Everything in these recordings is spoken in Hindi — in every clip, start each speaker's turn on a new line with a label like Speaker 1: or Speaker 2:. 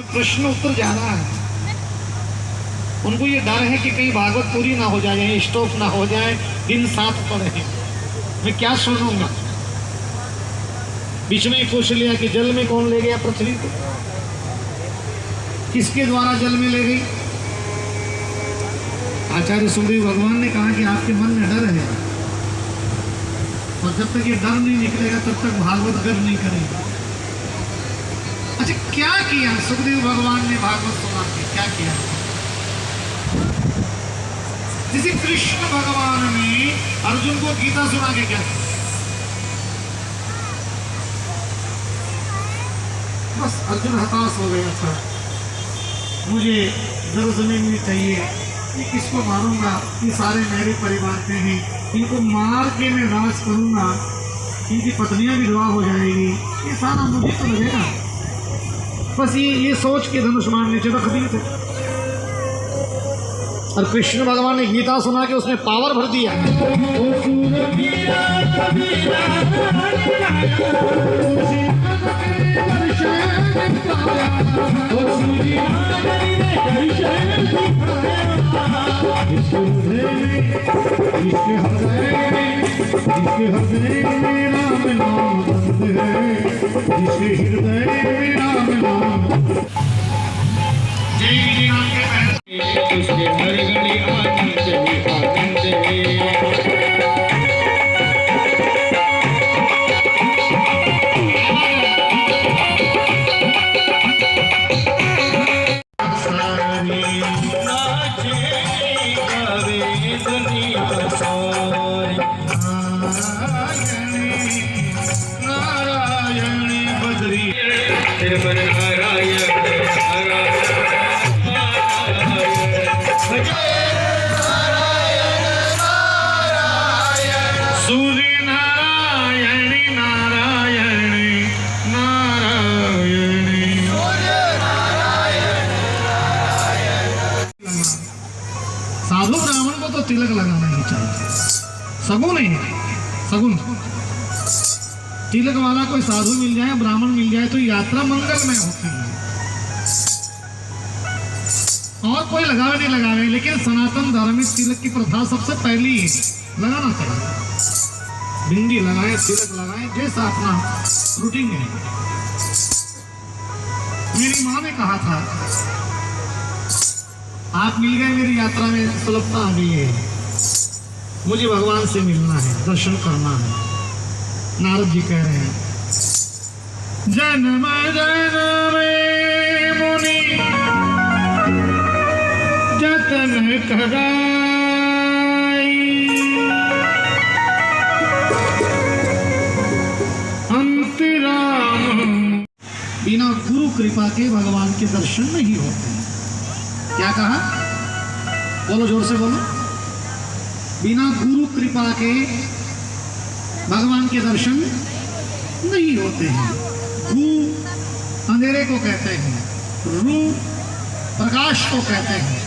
Speaker 1: प्रश्न उत्तर जाना है। उनको ये डर है कि कहीं भागवत पूरी ना हो जाए, स्टॉप ना हो जाए, दिन साथ पड़े, मैं क्या सुनूंगा। बीच में पूछ लिया कि जल में कौन ले गया पृथ्वी को, किसके द्वारा जल में ले गई। आचार्य सुखदेव भगवान ने कहा कि आपके मन में डर है, और जब तक ये डर नहीं निकलेगा तब तक भागवत गर्व नहीं करेगा। अच्छा, क्या किया सुखदेव भगवान ने भागवत सुना के? क्या किया? जैसे कृष्ण भगवान ने अर्जुन को गीता सुना के क्या किया? बस अर्जुन हताश हो गया था, मुझे जरूर जमीन में चाहिए, मैं किसको मारूंगा, ये सारे मेरे परिवार के हैं, इनको मार के मैं राज करूंगा, इनकी पत्नियां विधवा हो जाएगी, ये सारा मुझे तो लगेगा। बस ये सोच के धनुष मान नीचे रख दिए थे। और कृष्ण भगवान ने गीता सुना के उसने पावर भर दिया।
Speaker 2: उसके हर घड़ी आनंद ही आनंद नारायण बद्री
Speaker 1: साधु ब्राह्मण को तो तिलक लगाना ही चाहिए, सगुन है, सगुन। तिलक वाला कोई साधु मिल जाए, ब्राह्मण मिल जाए तो यात्रा मंगलमय होती है। और कोई लगावे नहीं लगावे, लेकिन सनातन धर्म में तिलक की प्रथा सबसे पहली है, लगाना चाहिए। बिंदी लगाए, तिलक लगाए, जैसा अपना रूटीन है। मेरी माँ ने कहा था, आप मिल गए मेरी यात्रा में, सुलभता आ गई है, मुझे भगवान से मिलना है, दर्शन करना है। नारद जी कह रहे हैं, जन्म जन्म मुनि जतन कराई, अंतराम। बिना गुरु कृपा के भगवान के दर्शन नहीं होते। क्या कहा? बोलो, जोर से बोलो। बिना गुरु कृपा के भगवान के दर्शन नहीं होते हैं। गु अंधेरे को कहते हैं, रू प्रकाश को कहते हैं।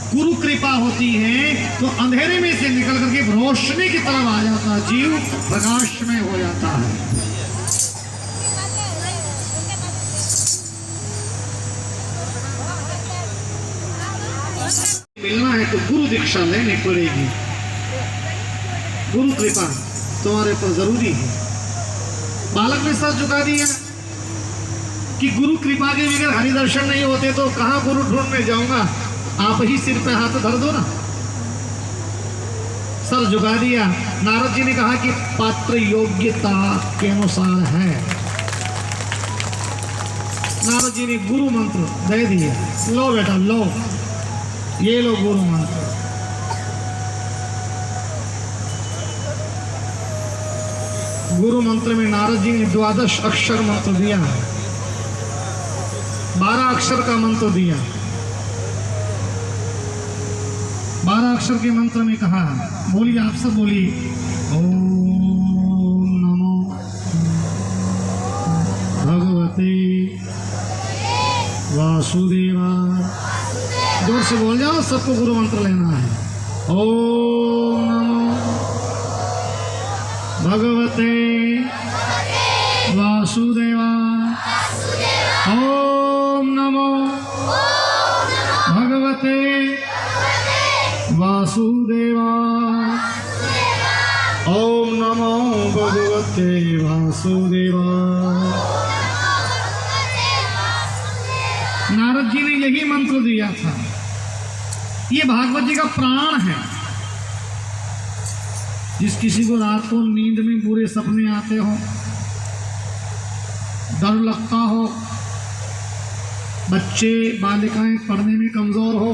Speaker 1: गुरु कृपा होती है तो अंधेरे में से निकल करके रोशनी की तरफ आ जाता है, जीव प्रकाश में हो जाता है। मिलना है तो गुरु दीक्षा लेनी पड़ेगी। गुरु कृपा तुम्हारे पर जरूरी है। बालक ने सर झुका दिया कि गुरु कृपा के बगैर हरि दर्शन नहीं होते, तो कहाँ गुरु ढूंढने जाऊंगा, आप ही सिर पे हाथ धर दो ना। सर झुका दिया। नारद जी ने कहा कि पात्र योग्यता के अनुसार है। नारद जी ने गुरु मंत्र दे दिया, लो बेटा लो, ये लो गुरु मंत्र। गुरु मंत्र में नारद जी ने 12 अक्षर मंत्र दिया, 12 अक्षर का मंत्र दिया। 12 अक्षर के मंत्र में कहा, बोलिए आप सब बोलिए, ओम नमो भगवते वासुदेवाय। जोर से बोल जाओ, सबको गुरु मंत्र लेना है। ओम नमो भगवते वासुदेवाय। ओम नमो भगवते वासुदेवाय। ओम नमो भगवते वासुदेवाय। नारद जी ने यही मंत्र दिया था। ये भागवत जी का प्राण है। जिस किसी को रात को नींद में बुरे सपने आते हो, डर लगता हो, बच्चे बालिकाएं पढ़ने में कमजोर हो,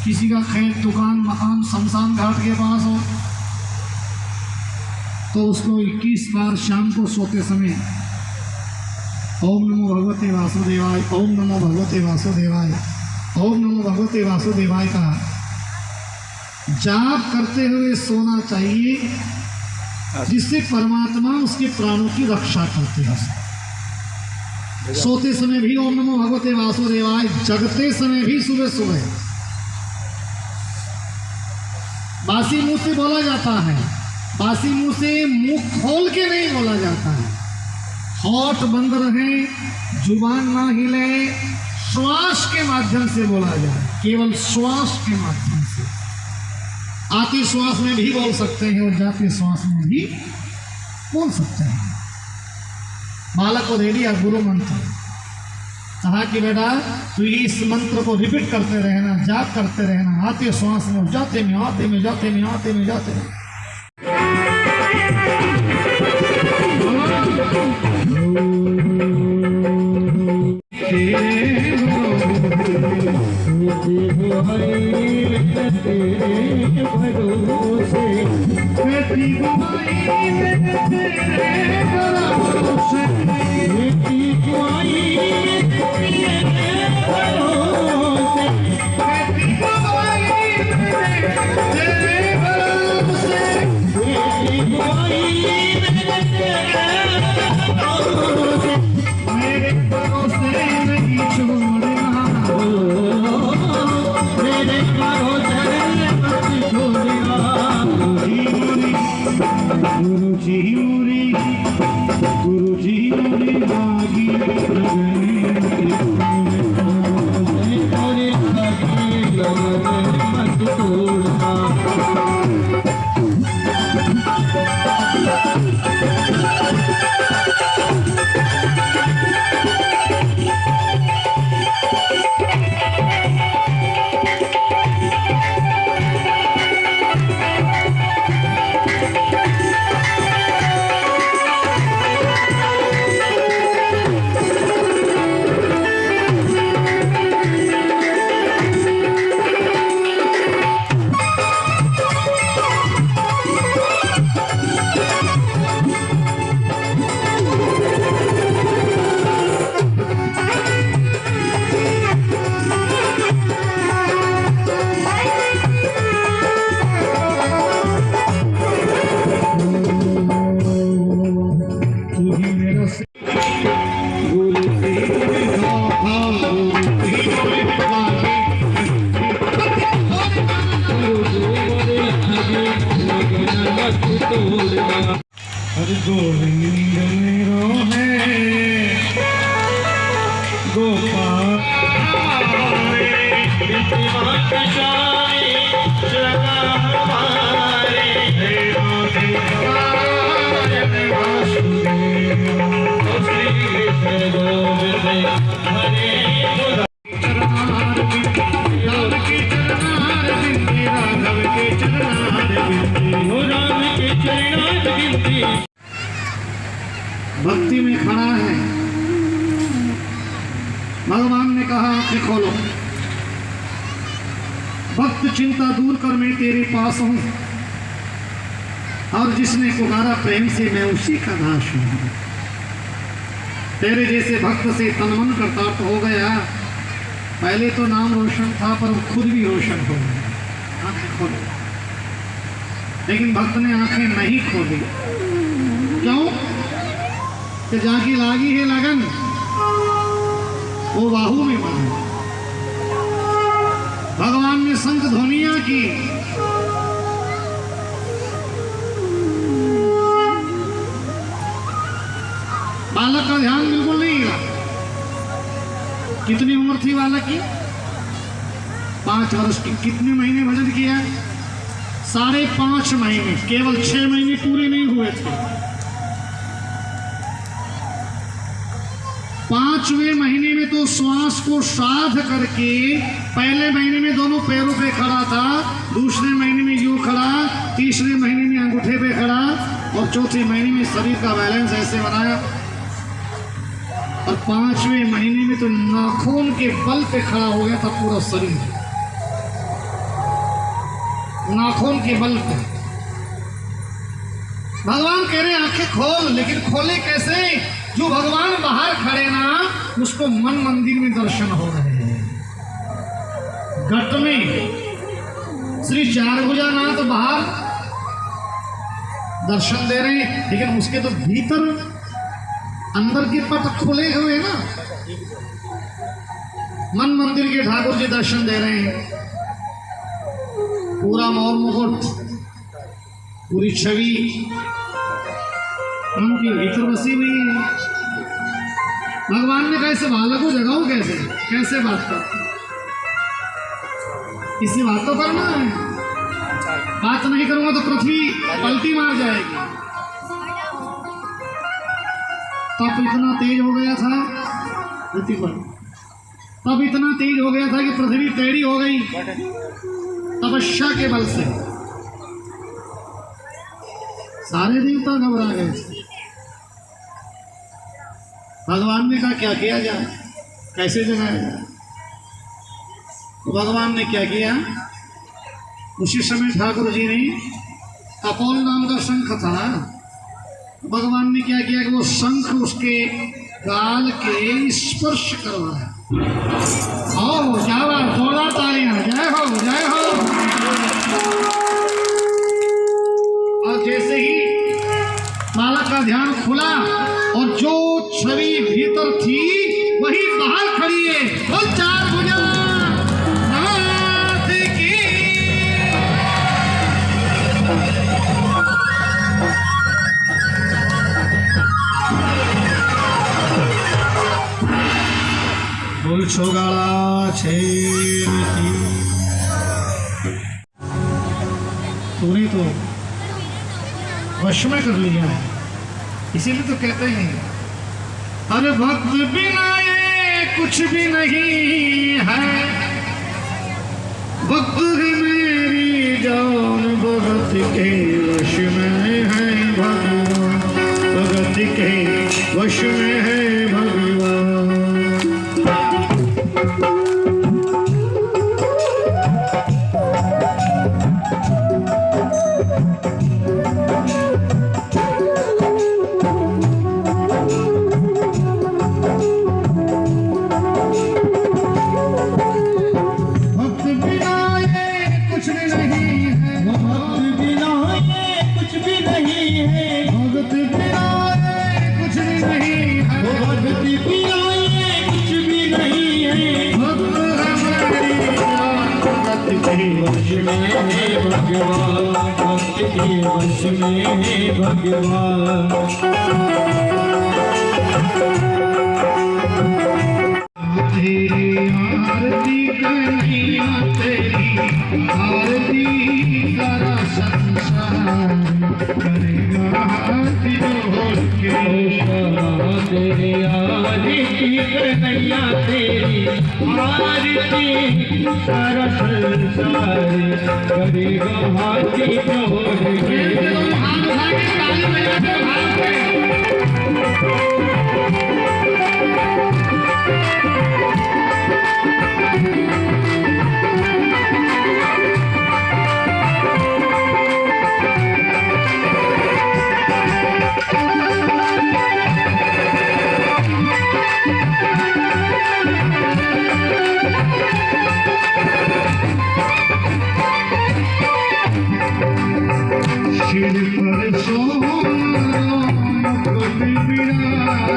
Speaker 1: किसी का खेत दुकान मकान शमशान घाट के पास हो, तो उसको 21 बार शाम को सोते समय ओम नमो भगवते वासुदेवाय, ओम नमो भगवते वासुदेवाय, ओम नमो भगवते वासुदेवाय का जाप करते हुए सोना चाहिए, जिससे परमात्मा उसके प्राणों की रक्षा करते हैं। सोते समय भी ओम नमो भगवते वासुदेवाय, जगते समय भी सुबह सुबह। बासी मुंह से बोला जाता है, बासी मुंह से मुंह खोल के नहीं बोला जाता है। होठ बंद रहे, जुबान ना हिले, श्वास के माध्यम से बोला जाए, केवल श्वास के माध्यम से। आती श्वास में भी बोल सकते हैं और जाती श्वास में भी बोल सकते हैं। बालक को दे दिया गुरु मंत्र, कहा कि बेटा तू इस मंत्र को रिपीट करते रहना, जाप करते रहना, आते श्वास में, जाते में, आते में, जाते में, आते में, जाते में। भक्ति में खड़ा है। भगवान ने कहा आंखें खोलो, भक्त चिंता दूर कर मैं तेरे पास हूं, और जिसने पुकारा प्रेम से मैं उसी का दास हूं। तेरे जैसे भक्त से तन मन कर्तार्थ हो गया। पहले तो नाम रोशन था पर खुद भी रोशन हो गया। आंखें खोलो। लेकिन भक्त ने आंखें नहीं खोली। क्यों? कि जाकी लागी है लगन वो बाहू में माने। भगवान ने शंख ध्वनियां की, बालक का ध्यान बिल्कुल नहीं रहा। कितनी उम्र थी बालक की? 5 वर्ष की। कितने महीने भजन किया? 5.5 महीने। केवल 6 महीने पूरे नहीं हुए थे। 5वें महीने में तो श्वास को साध करके, पहले महीने में दोनों पैरों पे खड़ा था, दूसरे महीने में यूं खड़ा, तीसरे महीने में अंगूठे पे खड़ा और चौथे महीने में शरीर का बैलेंस ऐसे बनाया और 5वें महीने में तो नाखून के बल पे खड़ा हो गया था पूरा शरीर, नाखून के बल पे। भगवान कह रहे आंखें खोल, लेकिन खोले कैसे? जो भगवान बाहर खड़े ना, उसको मन मंदिर में दर्शन हो रहे हैं। घट में श्री चारभुजानाथ बाहर दर्शन दे रहे हैं, लेकिन उसके तो भीतर अंदर के पट खुले हुए ना। मन मंदिर के ठाकुर जी दर्शन दे रहे हैं। पूरा मौर मुकुट, पूरी छवि उनकी भीतर बसी हुई है। भगवान ने कैसे बालक को जगाओ, कैसे बात कर, किसी बात तो करना है। बात नहीं करूंगा तो पृथ्वी पलटी मार जाएगी। तब इतना तेज हो गया था पृथ्वी पर, तब इतना तेज हो गया था कि पृथ्वी टेढ़ी हो गई तपस्या के बल से। सारे देवता घबरा गए थे। भगवान ने कहा क्या किया जाए, कैसे जगाया जाए? तो भगवान ने क्या किया? उसी समय ठाकुर जी ने, कपोल नाम का शंख था, भगवान ने क्या किया कि वो शंख उसके गाल के स्पर्श करवाया। आओ क्या बात, जोरदार तालियां, जय हो जय हो। और जैसे ही बालक का ध्यान खुला और जो छवि भीतर थी वही बाहर खड़ी है। वो चारभुजा नाथ की। छोगाड़ा छेड़ती, तूने तो वश में कर लिया है, इसीलिए तो कहते हैं अरे भक्त बिना ये कुछ भी नहीं है। भक्त है मेरी जान, भगत के वश में है भगवान, भगत के वश में है भगवान। वश में भगवान, तेरी आरती कन्हैया, तेरी आरती सारा संसार करेगा हाथ जोड़ के। तेरी आरती कन्हैया, तेरी आरती सारा संसार करेगा हाथ जोड़ के। सिर पर सोना मुकुट बिराजे,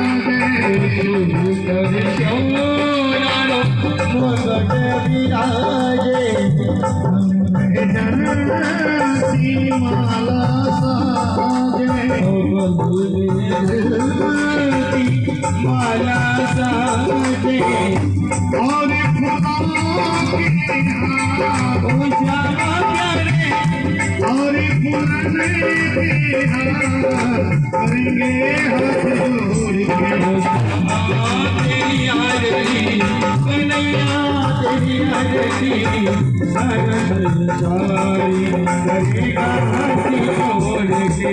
Speaker 1: माला साजे
Speaker 2: माला साजे
Speaker 1: और खुदा
Speaker 2: ओ श्यामा प्यारे
Speaker 1: और पुराने करेंगे हाथ जोड़ के
Speaker 2: तेरी आरती कन्हैया तेरी आरती सारा संसारी करेगा हाथ जोड़ के